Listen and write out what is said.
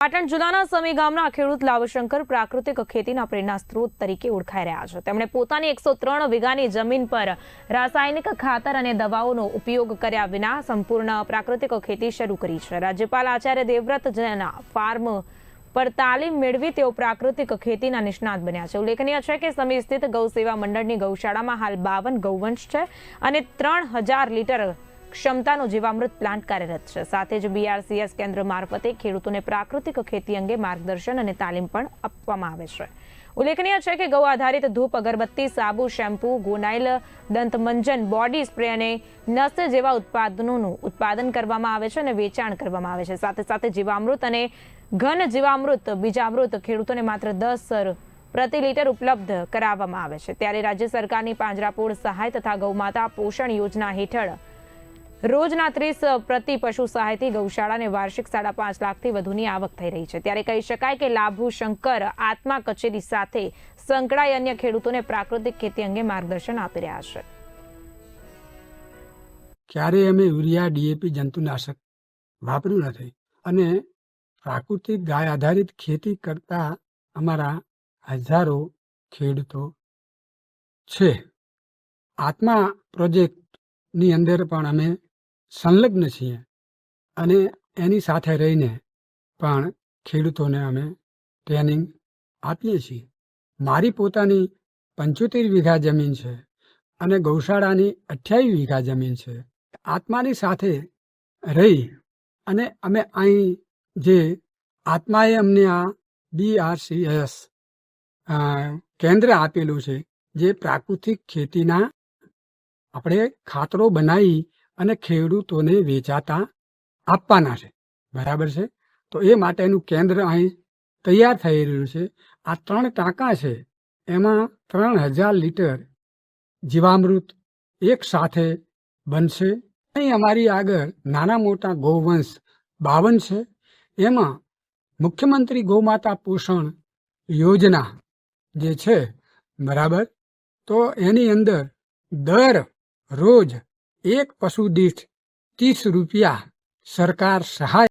પાટણ જિલ્લાના સમી ગામના ખેડૂત લાભશંકર પ્રાકૃતિક ખેતીના પ્રેરણા સ્ત્રોત તરીકે ઓળખાઈ રહ્યા છે। તેમણે પોતાની 103 વીઘાની જમીન પર રાસાયણિક ખાતર અને દવાઓનો ઉપયોગ કર્યા વિના સંપૂર્ણ પ્રાકૃતિક ખેતી શરૂ કરી છે। રાજ્યપાલ આચાર્ય દેવવ્રતજીના ફાર્મ પર તાલીમ મેળવી તેઓ પ્રાકૃતિક ખેતીના નિષ્ણાત બન્યા છે। ઉલ્લેખનીય છે કે સમી સ્થિત ગૌ સેવા મંડળની ગૌશાળામાં હાલ 52 ગૌવંશ છે અને 3000 લીટર ક્ષમતાનો જીવામૃત પ્લાન્ટ કાર્યરત છે। સાથે જ BRCS કેન્દ્ર મારફતે ખેડૂતોને પ્રાકૃતિક ખેતી અંગે માર્ગદર્શન અને તાલીમ પણ આપવામાં આવે છે। ઉલ્લેખનીય છે કે ગૌ આધારિત ધૂપ, અગરબત્તી, સાબુ, શેમ્પૂ, ગોનાઇલ, દંતમંજન, બોડી સ્પ્રે અને નસ જેવા ઉત્પાદનોનું ઉત્પાદન કરવામાં આવે છે અને વેચાણ કરવામાં આવે છે। સાથે સાથે જીવામૃત અને ઘન જીવામૃત બીજામૃત ખેડૂતોને માત્ર 10 પ્રતિ લીટર ઉપલબ્ધ કરાવવામાં આવે છે। ત્યારે રાજ્ય સરકારની પાંજરાપોળ સહાય તથા ગૌમાતા પોષણ યોજના હેઠળ રોજના 30 પ્રતિ પશુ સહાયથી ગૌશાળાને વાર્ષિક 5.5 લાખથી વધુની આવક થઈ રહી છે। ત્યારે કહી શકાય કે લાભશંકર આત્મા કચેરી સાથે સંકળાઈ અન્ય ખેડૂતોને પ્રાકૃતિક ખેતી અંગે માર્ગદર્શન આપી રહ્યા છે। ક્યારે અમે યુરિયા, DAP, જંતુનાશક વાપર્યું નથી અને પ્રાકૃતિક ગાય આધારિત ખેતી કરતા અમારા હજારો ખેડૂતો છે। આત્મા પ્રોજેક્ટની અંદર પણ અમે સંલગ્ન છીએ અને એની સાથે રહીને પણ ખેડૂતોને અમે ટ્રેનિંગ આપીએ છીએ। મારી પોતાની 75 વીઘા જમીન છે અને ગૌશાળાની 28 વીઘા જમીન છે। આત્માની સાથે રહી અને અમે અહીં જે આત્માએ અમને આ BRCS કેન્દ્ર આપેલું છે, જે પ્રાકૃતિક ખેતીના આપણે ખાતરો બનાવી અને ખેડૂતોને વેચાતા આપવાના છે, બરાબર છે। તો એ માટેનું કેન્દ્ર અહીં તૈયાર થઈ રહ્યું છે। આ 3 ટાંકા છે, એમાં 3000 લીટર જીવામૃત એક સાથે બનશે। અહીં અમારી આગળ નાના મોટા ગૌવંશ 52 છે। એમાં મુખ્યમંત્રી ગૌમાતા પોષણ યોજના જે છે, બરાબર, તો એની અંદર દર રોજ એક પશુ દીઠ 30 રૂપિયા સરકાર સહાય